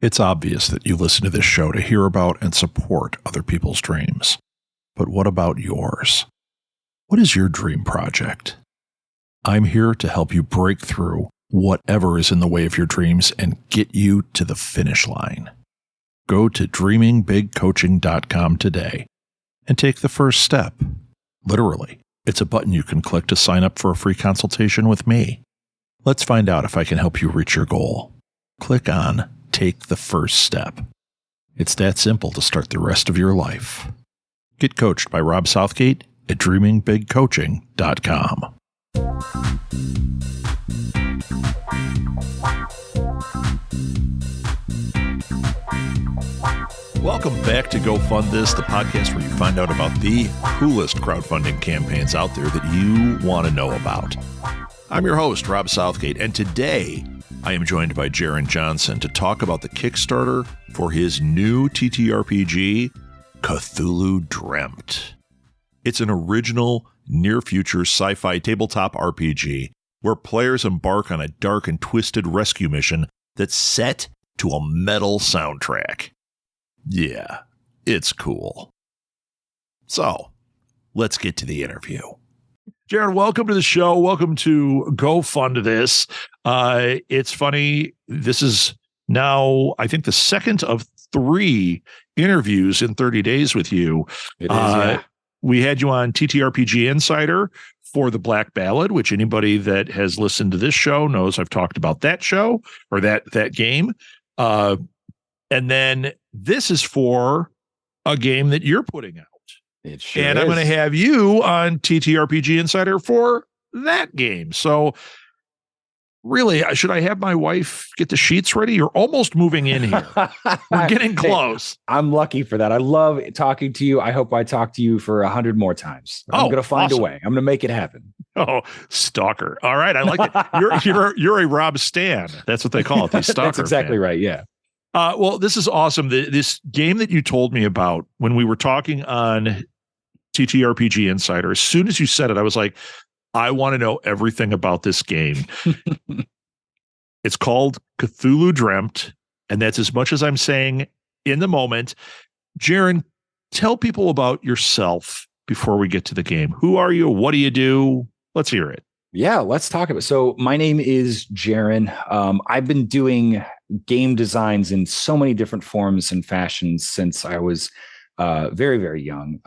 It's obvious that you listen to this show to hear about and support other people's dreams. But what about yours? What is your dream project? I'm here to help you break through whatever is in the way of your dreams and get you to the finish line. Go to dreamingbigcoaching.com today and take the first step. Literally, it's a button you can click to sign up for a free consultation with me. Let's find out if I can help you reach your goal. Click on Take the First Step. It's that simple to start the rest of your life. Get coached by Rob Southgate at dreamingbigcoaching.com. Welcome back to Go Fund This, the podcast where you find out about the coolest crowdfunding campaigns out there that you want to know about. I'm your host, Rob Southgate, and today I am joined by Jaron Johnson to talk about the Kickstarter for his new TTRPG, Cthulhu Dreamt. It's an original, near-future sci-fi tabletop RPG where players embark on a dark and twisted rescue mission that's set to a metal soundtrack. Yeah, it's cool. So, let's get to the interview. Jaron, welcome to the show. Welcome to Go Fund This. It's funny. This is now, I think, the second of 3 interviews in 30 days with you. It is, yeah. We had you on TTRPG Insider for the Black Ballad, which anybody that has listened to this show knows I've talked about that show or that game. And then this is for a game that you're putting out. It sure and is. I'm going to have you on TTRPG Insider for that game. So really, should I have my wife get the sheets ready? You're almost moving in here. We're getting close. Hey, I'm lucky for that. I love talking to you. I hope I talk to you for 100 more times. I'm going to find a way. I'm going to make it happen. Oh, stalker. All right. I like it. You're a Rob Stan. That's what they call it. The stalker. That's exactly right. Yeah. Well, this is awesome. This game that you told me about when we were talking on TTRPG Insider, as soon as you said it, I was like, I want to know everything about this game. It's called Cthulhu Dreamt, and that's as much as I'm saying in the moment. Jaron, tell people about yourself before we get to the game. Who are you? What do you do? Let's hear it. Yeah, let's talk about it. So my name is Jaron. I've been doing game designs in so many different forms and fashions since I was very, very young.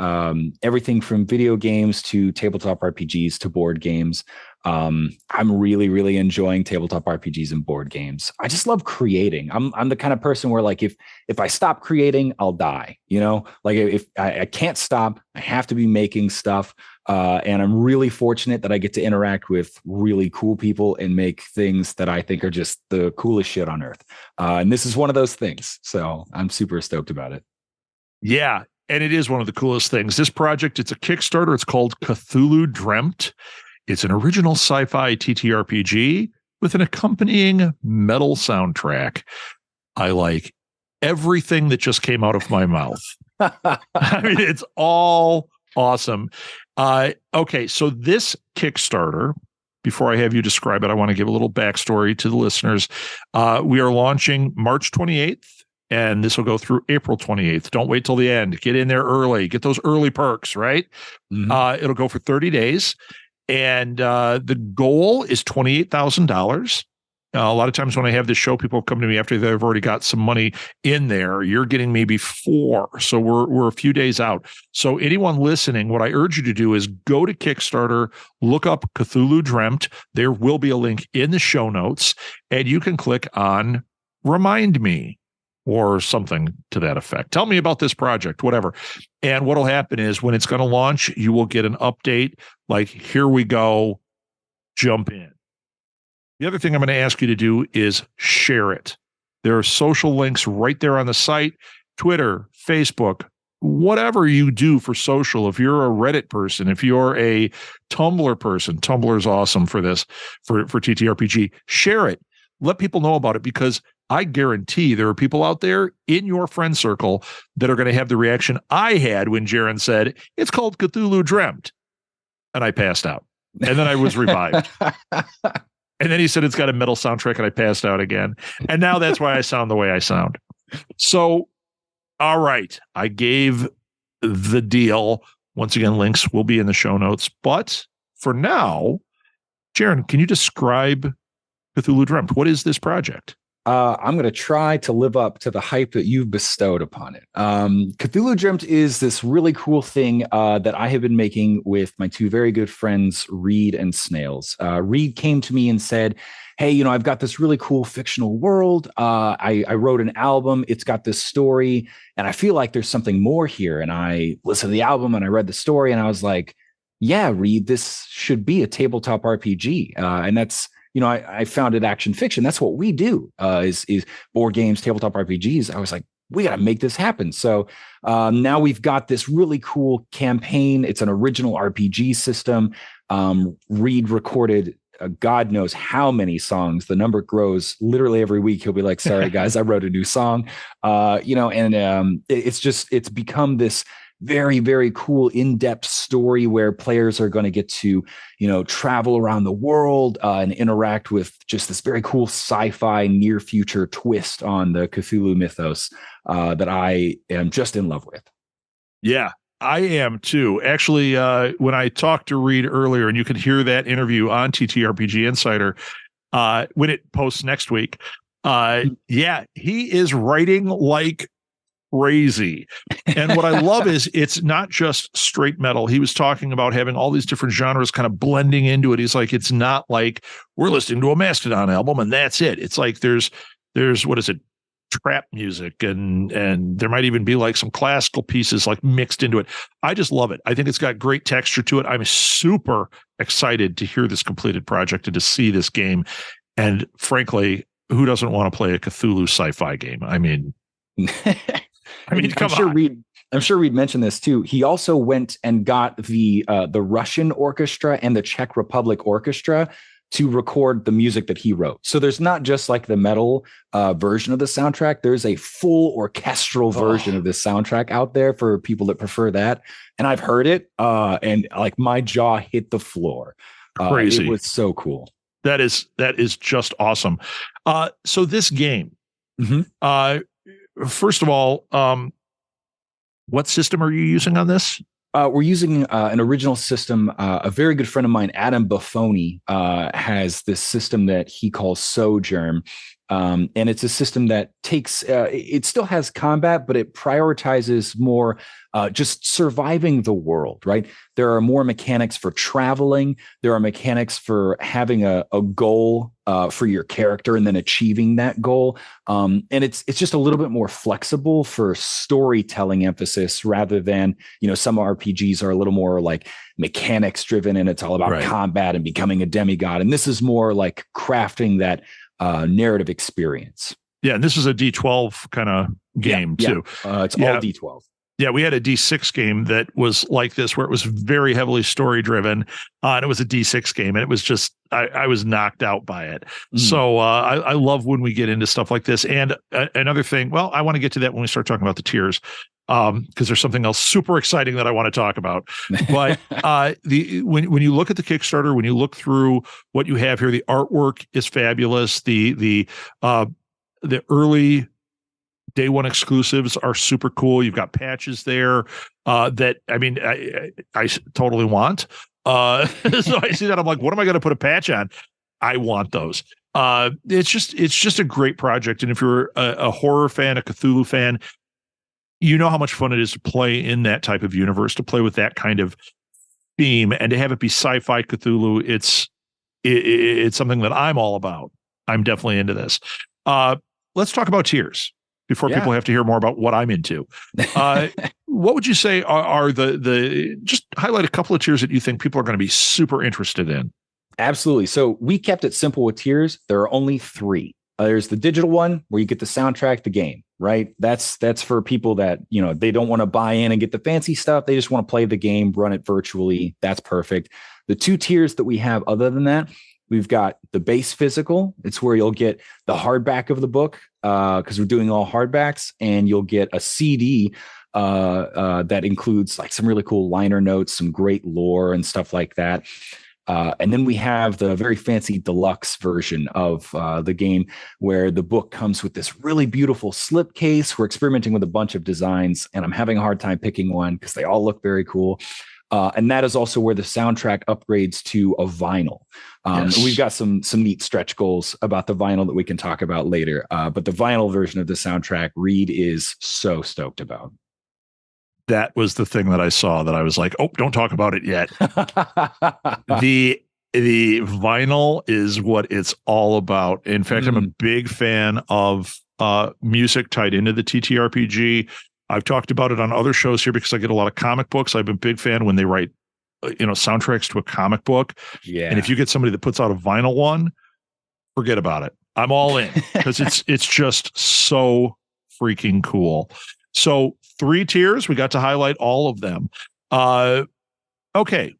Everything from video games to tabletop RPGs to board games. I'm really, really enjoying tabletop RPGs and board games. I just love creating. I'm the kind of person where, like, if I stop creating, I'll die. You know, like if I can't stop, I have to be making stuff. And I'm really fortunate that I get to interact with really cool people and make things that I think are just the coolest shit on earth. And this is one of those things. So I'm super stoked about it. Yeah, and it is one of the coolest things. This project, it's a Kickstarter. It's called Cthulhu Dreamt. It's an original sci-fi TTRPG with an accompanying metal soundtrack. I like everything that just came out of my mouth. I mean, it's all awesome. Okay, so this Kickstarter, before I have you describe it, I want to give a little backstory to the listeners. We are launching March 28th. And this will go through April 28th. Don't wait till the end. Get in there early. Get those early perks, right? Mm-hmm. It'll go for 30 days. And the goal is $28,000. A lot of times when I have this show, people come to me after they've already got some money in there. You're getting maybe 4. So we're a few days out. So anyone listening, what I urge you to do is go to Kickstarter, look up Cthulhu Dreamt. There will be a link in the show notes, and you can click on Remind Me, or something to that effect. Tell me about this project, whatever. And what'll happen is when it's going to launch, you will get an update like, here we go, jump in. The other thing I'm going to ask you to do is share it. There are social links right there on the site, Twitter, Facebook, whatever you do for social. If you're a Reddit person, if you're a Tumblr person, Tumblr is awesome for this, for TTRPG. Share it. Let people know about it, because I guarantee there are people out there in your friend circle that are going to have the reaction I had when Jaron said, it's called Cthulhu Dreamt. And I passed out. And then I was revived. And then he said it's got a metal soundtrack, and I passed out again. And now that's why I sound the way I sound. So, all right, I gave the deal. Once again, links will be in the show notes. But for now, Jaron, can you describe Cthulhu Dreamt? What is this project? I'm going to try to live up to the hype that you've bestowed upon it. Cthulhu Dreamt is this really cool thing that I have been making with my two very good friends, Reed and Snails. Reed came to me and said, hey, I've got this really cool fictional world. I wrote an album. It's got this story, and I feel like there's something more here. And I listened to the album and I read the story, and I was like, yeah, Reed, this should be a tabletop RPG. And that's, I founded Action Fiction. That's what we do, is board games, tabletop RPGs. I was like, we got to make this happen. So now we've got this really cool campaign. It's an original RPG system. Reed recorded God knows how many songs. The number grows literally every week. He'll be like, sorry, guys, I wrote a new song. It's become this very, very cool in-depth story where players are going to get to, travel around the world and interact with just this very cool sci-fi near future twist on the Cthulhu mythos that I am just in love with. Yeah, I am too. Actually, when I talked to Reed earlier, and you can hear that interview on TTRPG Insider when it posts next week. Yeah, he is writing like crazy. And what I love is it's not just straight metal. He was talking about having all these different genres kind of blending into it. He's like, it's not like we're listening to a Mastodon album and that's it. It's like there's what is it? Trap music and there might even be like some classical pieces like mixed into it. I just love it. I think it's got great texture to it. I'm super excited to hear this completed project and to see this game. And frankly, who doesn't want to play a Cthulhu sci-fi game? I mean, come on. I'm sure Reed mentioned this too. He also went and got the Russian orchestra and the Czech Republic orchestra to record the music that he wrote. So there's not just like the metal version of the soundtrack. There's a full orchestral version of this soundtrack out there for people that prefer that. And I've heard it, and like my jaw hit the floor. Crazy. It was so cool. That is just awesome. So this game, first of all, what system are you using on this? We're using an original system. A very good friend of mine, Adam Buffoni, has this system that he calls Sojourn. And it's a system that takes, it still has combat, but it prioritizes more just surviving the world, right? There are more mechanics for traveling. There are mechanics for having a goal for your character and then achieving that goal. And it's just a little bit more flexible for storytelling emphasis rather than, some RPGs are a little more like mechanics driven and it's all about combat and becoming a demigod. And this is more like crafting that narrative experience. Yeah, and this is a D12 kind of game too. It's all D12. Yeah, we had a D6 game that was like this, where it was very heavily story driven, and it was a D6 game, and it was just I was knocked out by it. So I love when we get into stuff like this. And another thing, well, I want to get to that when we start talking about the tiers, because there's something else super exciting that I want to talk about. But when you look at the Kickstarter, when you look through what you have here, the artwork is fabulous. The early day one exclusives are super cool. You've got patches there that I totally want. So I see that, I'm like, what am I going to put a patch on? I want those. It's just a great project. And if you're a horror fan, a Cthulhu fan, you know how much fun it is to play in that type of universe, to play with that kind of theme, and to have it be sci-fi Cthulhu. It's something that I'm all about. I'm definitely into this. Let's talk about tiers before people have to hear more about what I'm into. What would you say are the just highlight a couple of tiers that you think people are going to be super interested in? Absolutely. So we kept it simple with tiers. There are only 3. There's the digital one where you get the soundtrack, the game, right? That's for people that, they don't want to buy in and get the fancy stuff. They just want to play the game, run it virtually. That's perfect. The 2 tiers that we have other than that, we've got the base physical. It's where you'll get the hardback of the book because we're doing all hardbacks, and you'll get a CD that includes like some really cool liner notes, some great lore and stuff like that. And then we have the very fancy deluxe version of the game where the book comes with this really beautiful slipcase. We're experimenting with a bunch of designs, and I'm having a hard time picking one because they all look very cool. And that is also where the soundtrack upgrades to a vinyl. Yes. We've got some neat stretch goals about the vinyl that we can talk about later. But the vinyl version of the soundtrack, Reed is so stoked about. That was the thing that I saw that I was like, oh, don't talk about it yet. the vinyl is what it's all about. In fact, I'm a big fan of music tied into the TTRPG. I've talked about it on other shows here because I get a lot of comic books. I'm a big fan when they write, soundtracks to a comic book. Yeah. And if you get somebody that puts out a vinyl one, forget about it. I'm all in because it's just so freaking cool. So 3 tiers, we got to highlight all of them. Okay.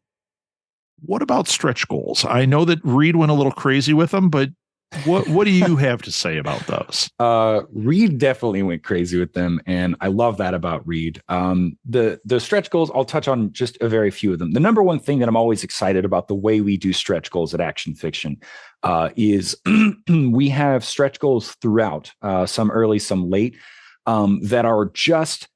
What about stretch goals? I know that Reed went a little crazy with them, but what do you have to say about those? Reed definitely went crazy with them, and I love that about Reed. The stretch goals, I'll touch on just a very few of them. The number one thing that I'm always excited about the way we do stretch goals at Action Fiction is we have stretch goals throughout, some early, some late, that are just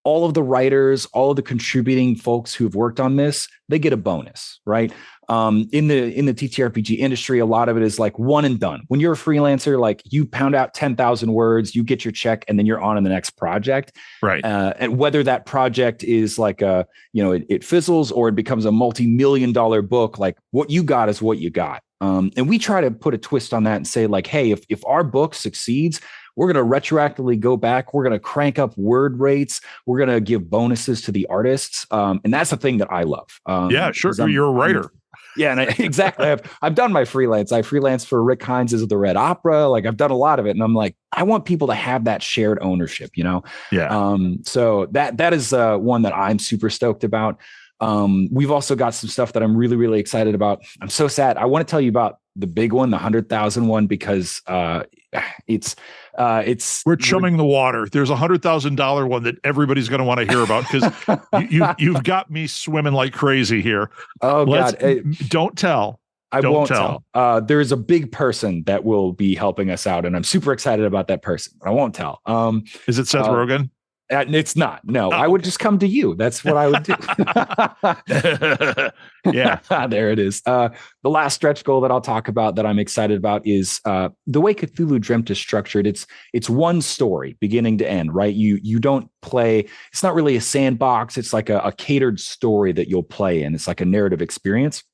all of the writers, all of the contributing folks who've worked on this, they get a bonus, right? In the TTRPG industry, a lot of it is like one and done. When you're a freelancer, like you pound out 10,000 words, you get your check, and then you're on in the next project. Right. And whether that project is like it fizzles or it becomes a multi-million-dollar book, like what you got is what you got. And we try to put a twist on that and say like, hey, if our book succeeds, we're going to retroactively go back. We're going to crank up word rates. We're going to give bonuses to the artists. And that's the thing that I love. Yeah, sure. You're a writer. Yeah, and exactly. I've done my freelance. I freelance for Rick Hines's The Red Opera. Like I've done a lot of it. And I'm like, I want people to have that shared ownership, Yeah. So that is one that I'm super stoked about. We've also got some stuff that I'm really, really excited about. I'm so sad. I want to tell you about the big one, the 100,000 one, because we're chumming the water. There's $100,000 one that everybody's going to want to hear about because you've got me swimming like crazy here. Oh God! Don't tell. I won't tell. There's a big person that will be helping us out, and I'm super excited about that person. I won't tell. Is it Seth Rogen? It's not. No, I would just come to you. That's what I would do. Yeah. There it is. The last stretch goal that I'll talk about that I'm excited about is the way Cthulhu Dreamt is structured. It's one story beginning to end, right? You don't play. It's not really a sandbox. It's like a catered story that you'll play in. It's like a narrative experience.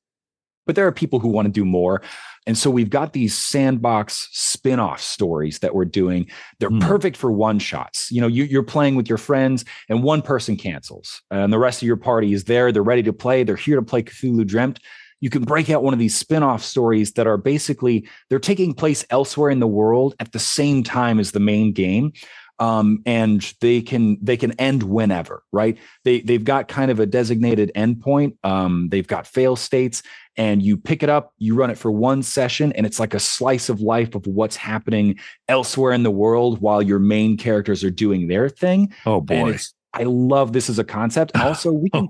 But there are people who want to do more. And so we've got these sandbox spin-off stories that we're doing. They're perfect for one-shots. You're playing with your friends and one person cancels and the rest of your party is there. They're ready to play. They're here to play Cthulhu Dreamt. You can break out one of these spin-off stories that are basically, they're taking place elsewhere in the world at the same time as the main game. And they can end whenever, right? They've got kind of a designated endpoint. They've got fail states, and you pick it up, you run it for one session, and it's like a slice of life of what's happening elsewhere in the world while your main characters are doing their thing. Oh boy. I love this as a concept. Also, we can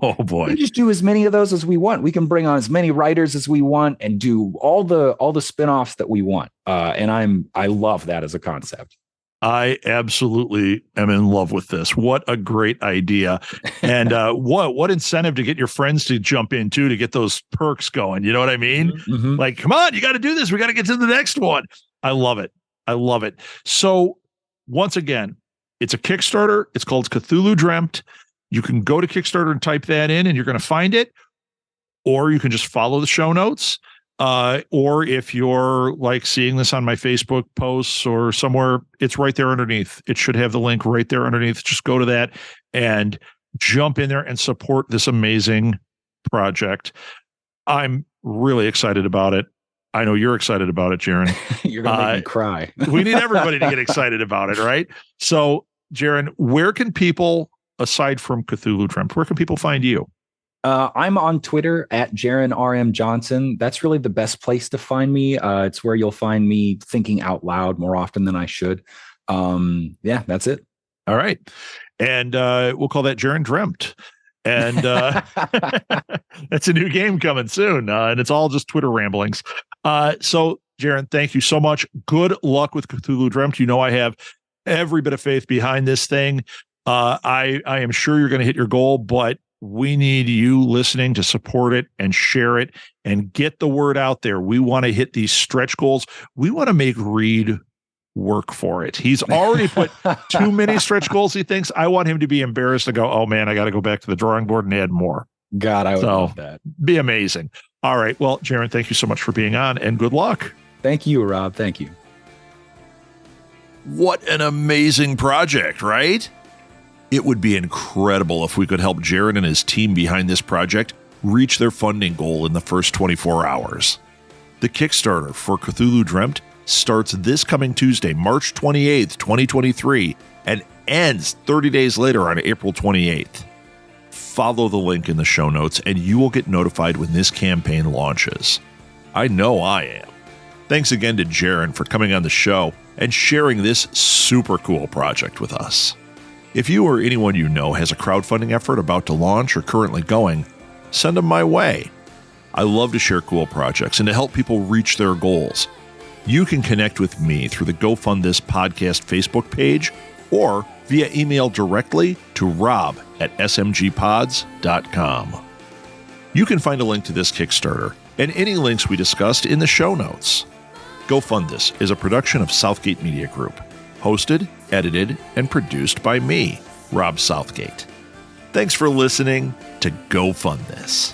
just do as many of those as we want. We can bring on as many writers as we want and do all the spin-offs that we want. And I love that as a concept. I absolutely am in love with this. What a great idea. And what incentive to get your friends to jump in too, to get those perks going. You know what I mean? Mm-hmm. Like, come on, you got to do this. We got to get to the next one. I love it. I love it. So once again, it's a Kickstarter. It's called Cthulhu Dreamt. You can go to Kickstarter and type that in and you're going to find it. Or you can just follow the show notes. Or if you're like seeing this on my Facebook posts or somewhere, it's right there underneath. It should have the link right there underneath. Just go to that and jump in there and support this amazing project. I'm really excited about it. I know you're excited about it, Jaron. You're going to make me cry. We need everybody to get excited about it, right? So, Jaron, where can people, aside from Cthulhu Dreamt, where can people find you? I'm on Twitter at Jaron RM Johnson. That's really the best place to find me. It's where you'll find me thinking out loud more often than I should. Yeah, that's it. All right. And we'll call that Jaron Dreamt. And that's a new game coming soon. And it's all just Twitter ramblings. So, Jaron, thank you so much. Good luck with Cthulhu Dreamt. You know, I have every bit of faith behind this thing. I am sure you're going to hit your goal, but we need you listening to support it and share it and get the word out there. We want to hit these stretch goals. We want to make Reed work for it. He's already put too many stretch goals. He thinks. I want him to be embarrassed to go, oh man, I got to go back to the drawing board and add more. God, I would love that. Be amazing. All right. Well, Jaron, thank you so much for being on and good luck. Thank you, Rob. Thank you. What an amazing project, right? It would be incredible if we could help Jaron and his team behind this project reach their funding goal in the first 24 hours. The Kickstarter for Cthulhu Dreamt starts this coming Tuesday, March 28th, 2023, and ends 30 days later on April 28th. Follow the link in the show notes and you will get notified when this campaign launches. I know I am. Thanks again to Jaron for coming on the show and sharing this super cool project with us. If you or anyone you know has a crowdfunding effort about to launch or currently going, send them my way. I love to share cool projects and to help people reach their goals. You can connect with me through the Go Fund This podcast Facebook page or via email directly to rob@smgpods.com. You can find a link to this Kickstarter and any links we discussed in the show notes. Go Fund This is a production of Southgate Media Group, hosted, edited, and produced by me, Rob Southgate. Thanks for listening to Go Fund This.